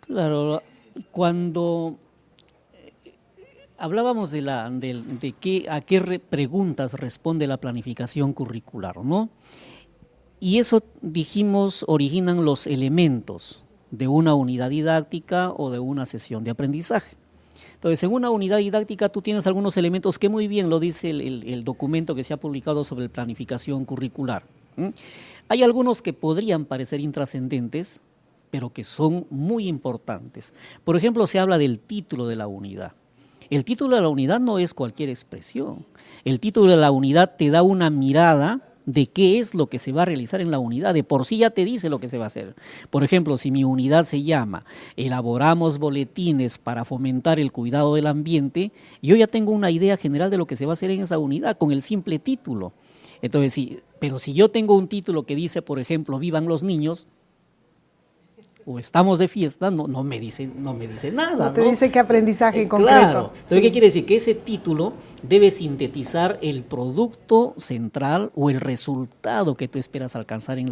Claro, cuando hablábamos a qué preguntas responde la planificación curricular, ¿no? Y eso, dijimos, originan los elementos de una unidad didáctica o de una sesión de aprendizaje. Entonces, en una unidad didáctica tú tienes algunos elementos que muy bien lo dice el documento que se ha publicado sobre planificación curricular. Hay algunos que podrían parecer intrascendentes, pero que son muy importantes. Por ejemplo, se habla del título de la unidad. El título de la unidad no es cualquier expresión. El título de la unidad te da una mirada de qué es lo que se va a realizar en la unidad, de por sí ya te dice lo que se va a hacer. Por ejemplo, si mi unidad se llama "Elaboramos boletines para fomentar el cuidado del ambiente", yo ya tengo una idea general de lo que se va a hacer en esa unidad con el simple título. Entonces, pero si yo tengo un título que dice, por ejemplo, "Vivan los niños", o "Estamos de fiesta", no me dice nada. No te dice qué aprendizaje en concreto. Claro. Entonces, ¿qué quiere decir? Que ese título debe sintetizar el producto central o el resultado que tú esperas alcanzar en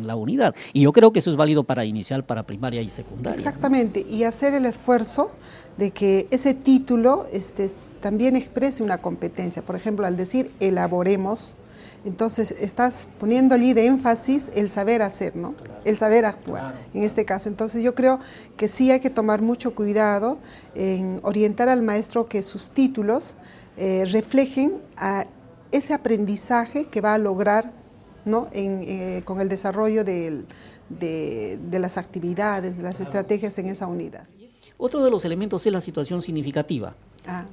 la unidad. Y yo creo que eso es válido para inicial, para primaria y secundaria. Exactamente, ¿no? Y hacer el esfuerzo de que ese título también exprese una competencia. Por ejemplo, al decir "elaboremos", entonces estás poniendo allí de énfasis el saber hacer, ¿no? Claro. El saber actuar, claro, en este caso. Entonces yo creo que sí hay que tomar mucho cuidado en orientar al maestro que sus títulos reflejen a ese aprendizaje que va a lograr, ¿no? Con el desarrollo de las actividades, de las estrategias en esa unidad. Otro de los elementos es la situación significativa,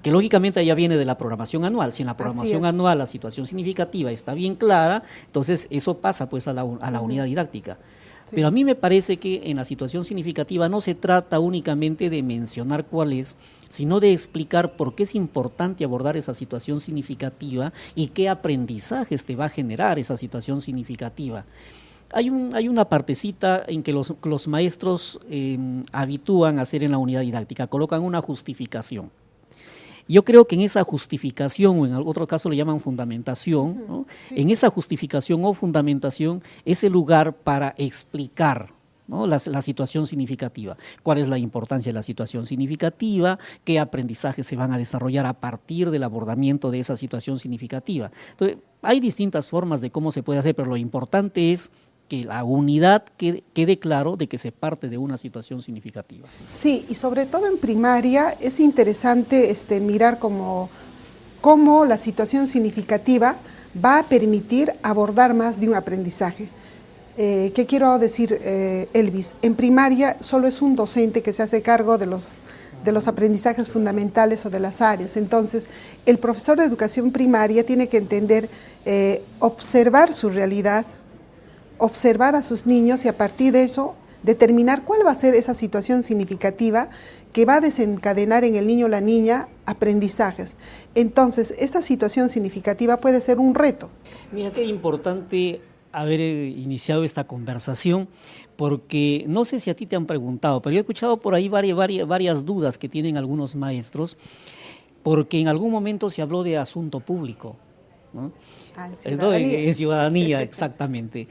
que lógicamente ya viene de la programación anual. Si en la programación anual la situación significativa está bien clara, entonces eso pasa pues a la unidad didáctica. Sí. Pero a mí me parece que en la situación significativa no se trata únicamente de mencionar cuál es, sino de explicar por qué es importante abordar esa situación significativa y qué aprendizajes te va a generar esa situación significativa. Hay una partecita en que los maestros habitúan a hacer en la unidad didáctica, colocan una justificación. Yo creo que en esa justificación, o en otro caso le llaman fundamentación, ¿no? Sí. En esa justificación o fundamentación es el lugar para explicar, ¿no? la situación significativa. ¿Cuál es la importancia de la situación significativa? ¿Qué aprendizajes se van a desarrollar a partir del abordamiento de esa situación significativa? Entonces, hay distintas formas de cómo se puede hacer, pero lo importante es que la unidad quede claro de que se parte de una situación significativa. Sí, y sobre todo en primaria es interesante mirar cómo la situación significativa va a permitir abordar más de un aprendizaje. ¿Qué quiero decir, Elvis? En primaria solo es un docente que se hace cargo de los aprendizajes fundamentales o de las áreas. Entonces, el profesor de educación primaria tiene que entender, observar su realidad, observar a sus niños y a partir de eso determinar cuál va a ser esa situación significativa que va a desencadenar en el niño o la niña aprendizajes. Entonces, esta situación significativa puede ser un reto. Mira qué importante haber iniciado esta conversación, porque no sé si a ti te han preguntado, pero yo he escuchado por ahí varias dudas que tienen algunos maestros, porque en algún momento se habló de asunto público, ¿no? En ciudadanía, exactamente.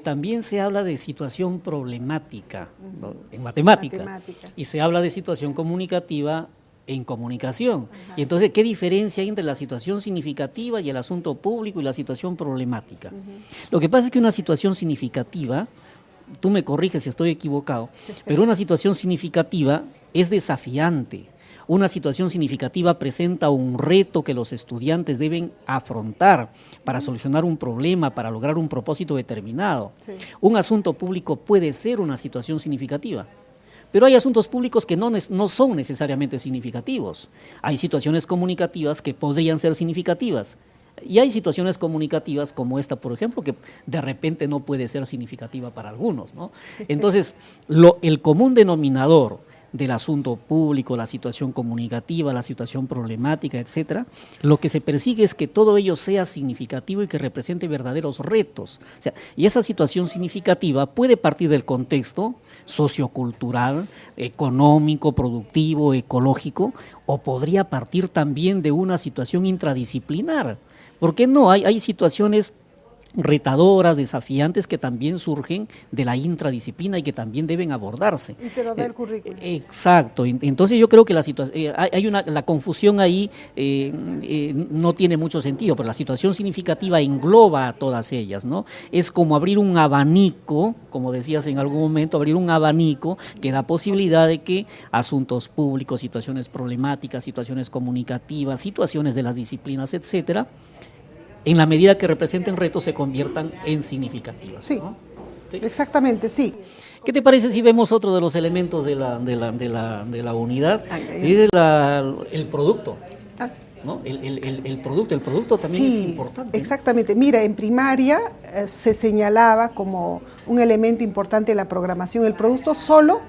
También se habla de situación problemática, ¿no? En matemática, y se habla de situación comunicativa en comunicación. Y entonces, ¿qué diferencia hay entre la situación significativa y el asunto público y la situación problemática? Lo que pasa es que una situación significativa, tú me corriges si estoy equivocado, pero una situación significativa es desafiante. Una situación significativa presenta un reto que los estudiantes deben afrontar para solucionar un problema, para lograr un propósito determinado. Sí. Un asunto público puede ser una situación significativa, pero hay asuntos públicos que no son necesariamente significativos. Hay situaciones comunicativas que podrían ser significativas. Y hay situaciones comunicativas como esta, por ejemplo, que de repente no puede ser significativa para algunos, ¿no? Entonces, el común denominador del asunto público, la situación comunicativa, la situación problemática, etcétera, lo que se persigue es que todo ello sea significativo y que represente verdaderos retos. O sea, y esa situación significativa puede partir del contexto sociocultural, económico, productivo, ecológico, o podría partir también de una situación intradisciplinar. ¿Por qué no? Hay situaciones retadoras, desafiantes, que también surgen de la intradisciplina y que también deben abordarse. Y te lo da el currículum. Exacto. Entonces yo creo que la situación, la confusión ahí no tiene mucho sentido, pero la situación significativa engloba a todas ellas, ¿no? Es como abrir un abanico, como decías en algún momento, abrir un abanico que da posibilidad de que asuntos públicos, situaciones problemáticas, situaciones comunicativas, situaciones de las disciplinas, etcétera, en la medida que representen retos, se conviertan en significativas. Sí, ¿no? ¿Sí? Exactamente, sí. ¿Qué te parece si vemos otro de los elementos de la unidad? Es el producto. ¿No? El producto también es importante. Exactamente. Mira, en primaria se señalaba como un elemento importante de la programación el producto solo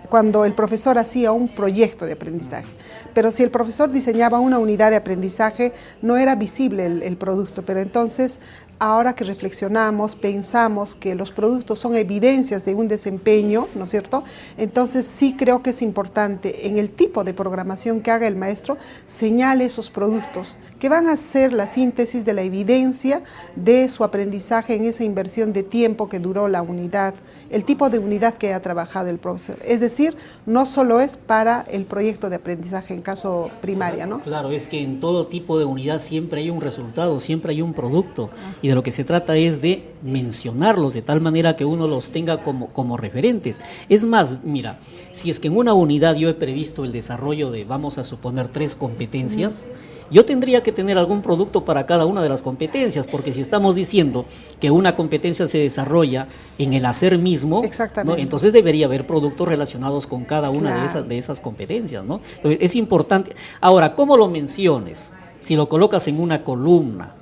cuando el profesor hacía un proyecto de aprendizaje. Pero si el profesor diseñaba una unidad de aprendizaje, no era visible el producto. Pero entonces, ahora que reflexionamos, pensamos que los productos son evidencias de un desempeño, ¿no es cierto? Entonces sí creo que es importante, en el tipo de programación que haga el maestro, señale esos productos que van a ser la síntesis de la evidencia de su aprendizaje en esa inversión de tiempo que duró la unidad, el tipo de unidad que ha trabajado el profesor. Es decir, no solo es para el proyecto de aprendizaje en caso primaria, ¿no? Claro, es que en todo tipo de unidad siempre hay un resultado, siempre hay un producto, y de lo que se trata es de mencionarlos de tal manera que uno los tenga como referentes. Es más, mira, si es que en una unidad yo he previsto el desarrollo de, vamos a suponer, 3 competencias, yo tendría que tener algún producto para cada una de las competencias, porque si estamos diciendo que una competencia se desarrolla en el hacer mismo, ¿no? Entonces debería haber productos relacionados con cada una de esas competencias, ¿no? Entonces es importante. Ahora, ¿cómo lo menciones? Si lo colocas en una columna,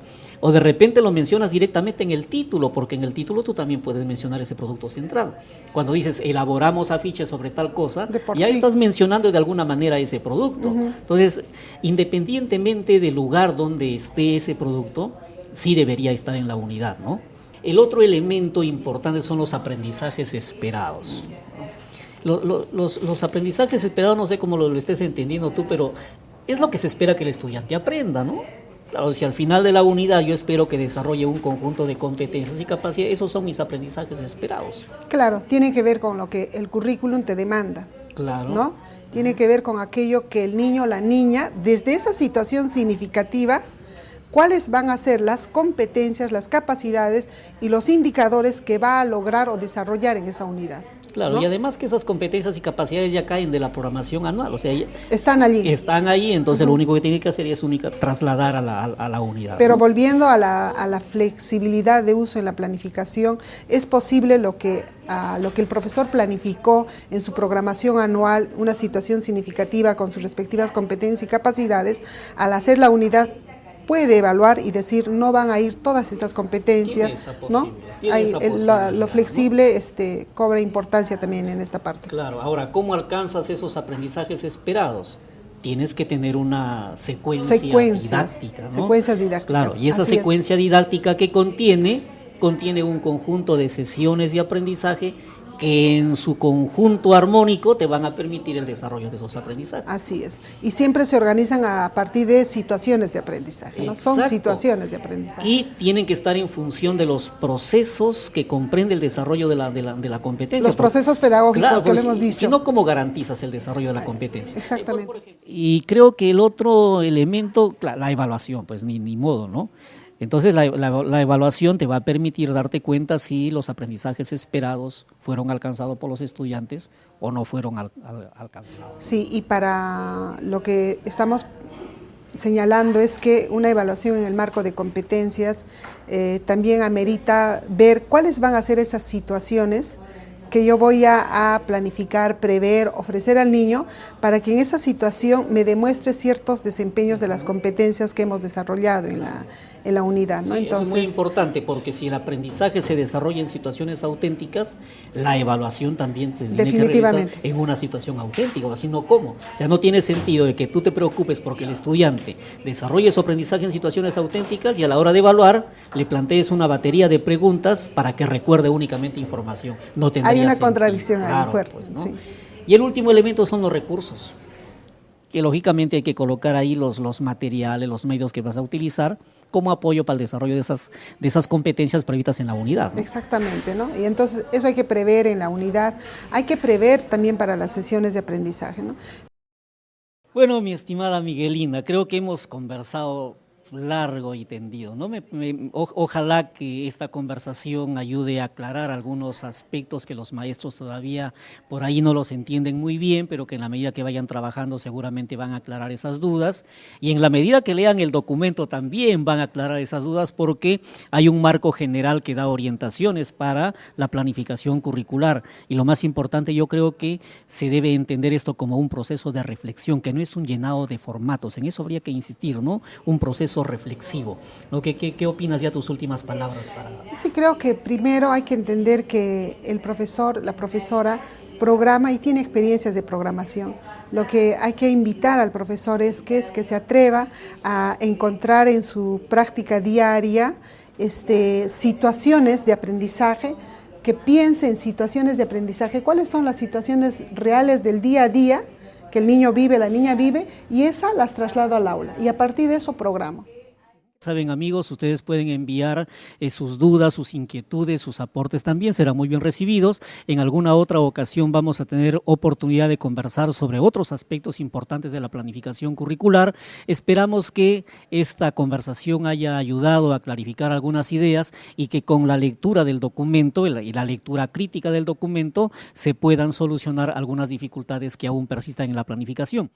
o de repente lo mencionas directamente en el título, porque en el título tú también puedes mencionar ese producto central. Cuando dices, elaboramos afiches sobre tal cosa, ya estás mencionando de alguna manera ese producto. Entonces, independientemente del lugar donde esté ese producto, sí debería estar en la unidad, ¿no? El otro elemento importante son los aprendizajes esperados. Los aprendizajes esperados, no sé cómo lo estés entendiendo tú, pero es lo que se espera que el estudiante aprenda, ¿no? Claro, si al final de la unidad yo espero que desarrolle un conjunto de competencias y capacidades, esos son mis aprendizajes esperados. Claro, tiene que ver con lo que el currículum te demanda. Claro. ¿No? Tiene que ver con aquello que el niño o la niña, desde esa situación significativa, cuáles van a ser las competencias, las capacidades y los indicadores que va a lograr o desarrollar en esa unidad. Claro, ¿no? Y además que esas competencias y capacidades ya caen de la programación anual, o sea, están allí. Están ahí, entonces lo único que tiene que hacer es trasladar a la unidad. Pero ¿no? Volviendo a la flexibilidad de uso en la planificación, es posible lo que el profesor planificó en su programación anual, una situación significativa con sus respectivas competencias y capacidades, al hacer la unidad puede evaluar y decir no van a ir todas estas competencias, ¿no? Lo flexible, ¿no? Cobra importancia también en esta parte. Claro, ahora, ¿cómo alcanzas esos aprendizajes esperados? Tienes que tener una secuencia didáctica, ¿no? Secuencias didácticas. Claro, y esa secuencia didáctica que contiene un conjunto de sesiones de aprendizaje que en su conjunto armónico te van a permitir el desarrollo de esos aprendizajes. Así es. Y siempre se organizan a partir de situaciones de aprendizaje, ¿no? Son situaciones de aprendizaje. Y tienen que estar en función de los procesos que comprende el desarrollo de la competencia. Los procesos pedagógicos, claro, que lo hemos dicho. Si no, ¿cómo garantizas el desarrollo de la competencia? Exactamente. Y creo que el otro elemento, la evaluación, pues ni modo, ¿no? Entonces la evaluación te va a permitir darte cuenta si los aprendizajes esperados fueron alcanzados por los estudiantes o no fueron alcanzados. Sí, y para lo que estamos señalando es que una evaluación en el marco de competencias también amerita ver cuáles van a ser esas situaciones que yo voy a planificar, prever, ofrecer al niño para que en esa situación me demuestre ciertos desempeños de las competencias que hemos desarrollado en la unidad, ¿no? Sí, entonces, eso es muy importante porque si el aprendizaje se desarrolla en situaciones auténticas, la evaluación también se tiene que realizar en una situación auténtica, o si no, ¿cómo? O sea, no tiene sentido de que tú te preocupes porque el estudiante desarrolle su aprendizaje en situaciones auténticas y a la hora de evaluar le plantees una batería de preguntas para que recuerde únicamente información. No tendría Hay una sentido. contradicción ahí fuerte. Pues, ¿no? Sí. Y el último elemento son los recursos. que lógicamente hay que colocar ahí los materiales, los medios que vas a utilizar como apoyo para el desarrollo de esas competencias previstas en la unidad, ¿no? Exactamente, ¿no? Y entonces eso hay que prever en la unidad, hay que prever también para las sesiones de aprendizaje, ¿no? Bueno, mi estimada Miguelina, creo que hemos conversado largo y tendido, ¿no? Ojalá que esta conversación ayude a aclarar algunos aspectos que los maestros todavía por ahí no los entienden muy bien, pero que en la medida que vayan trabajando seguramente van a aclarar esas dudas, y en la medida que lean el documento también van a aclarar esas dudas, porque hay un marco general que da orientaciones para la planificación curricular, y lo más importante, yo creo que se debe entender esto como un proceso de reflexión, que no es un llenado de formatos, en eso habría que insistir, ¿no? Un proceso reflexivo, ¿no? ¿Qué opinas ya tus últimas palabras para? Sí, creo que primero hay que entender que el profesor, la profesora programa y tiene experiencias de programación. Lo que hay que invitar al profesor es que se atreva a encontrar en su práctica diaria situaciones de aprendizaje, que piense en situaciones de aprendizaje, cuáles son las situaciones reales del día a día que el niño vive, la niña vive, y esas las traslado al aula, y a partir de eso programo. Saben, amigos, ustedes pueden enviar sus dudas, sus inquietudes, sus aportes también, serán muy bien recibidos. En alguna otra ocasión vamos a tener oportunidad de conversar sobre otros aspectos importantes de la planificación curricular. Esperamos que esta conversación haya ayudado a clarificar algunas ideas y que con la lectura del documento y la lectura crítica del documento se puedan solucionar algunas dificultades que aún persistan en la planificación.